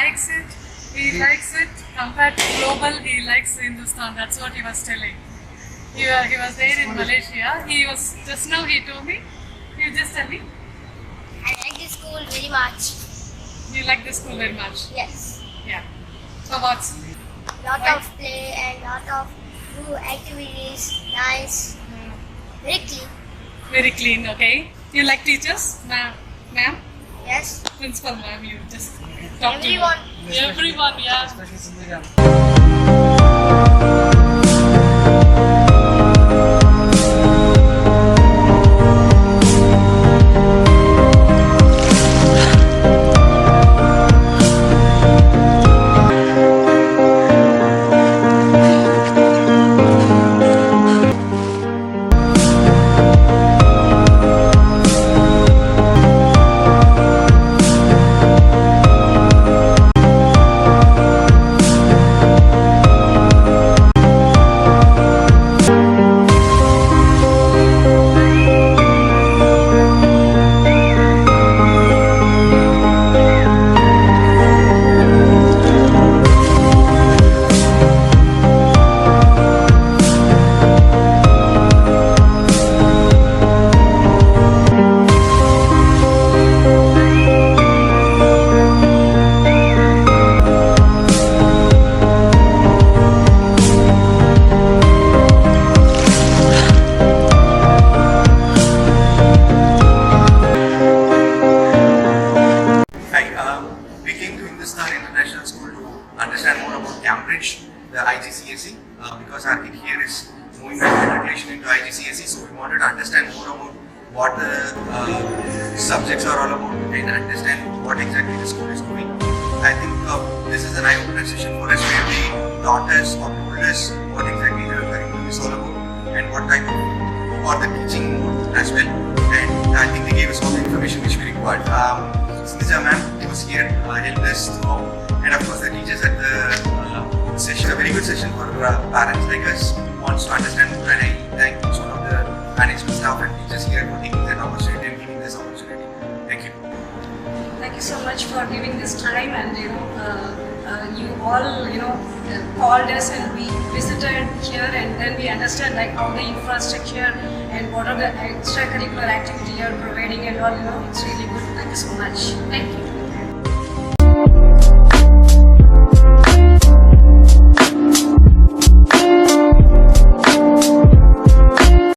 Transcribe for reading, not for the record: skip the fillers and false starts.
likes it. He likes it compared to global. He likes Hindustan. That's what he was telling. He was there in Malaysia. He was just now. He told me. You just tell me. I like this school very much. You like the school very much. Yes. Yeah. So what's Lot of play and lot of new activities. Nice. Very clean. very clean? Okay. You like teachers, ma'am? Yes. Principal ma'am. You just talk Everyone. to everyone. Yeah. Especially Sindhu. We came to Hindustan International School to understand more about Cambridge, the IGCSE, because our kid here is moving from matriculation into IGCSE, so we wanted to understand more about what the subjects are all about and understand what exactly the school is doing. I think this is an eye-opener session for us where they taught us or told us what exactly the curriculum is all about and what type of, or the teaching mode as well. And I think they gave us all the information which we required. Snija ma'am was here, helped us throughout, and of course the teachers at the session. A very good session for parents like us who wants to understand more, and I thank each one of the management staff and teachers here for taking that opportunity and giving this opportunity. Thank you. Thank you so much for giving this time, and you all called us and we visited here, and then we understand like how the infrastructure and what are the extracurricular activity you are providing and all. It's really good. Thank you so much. Thank you.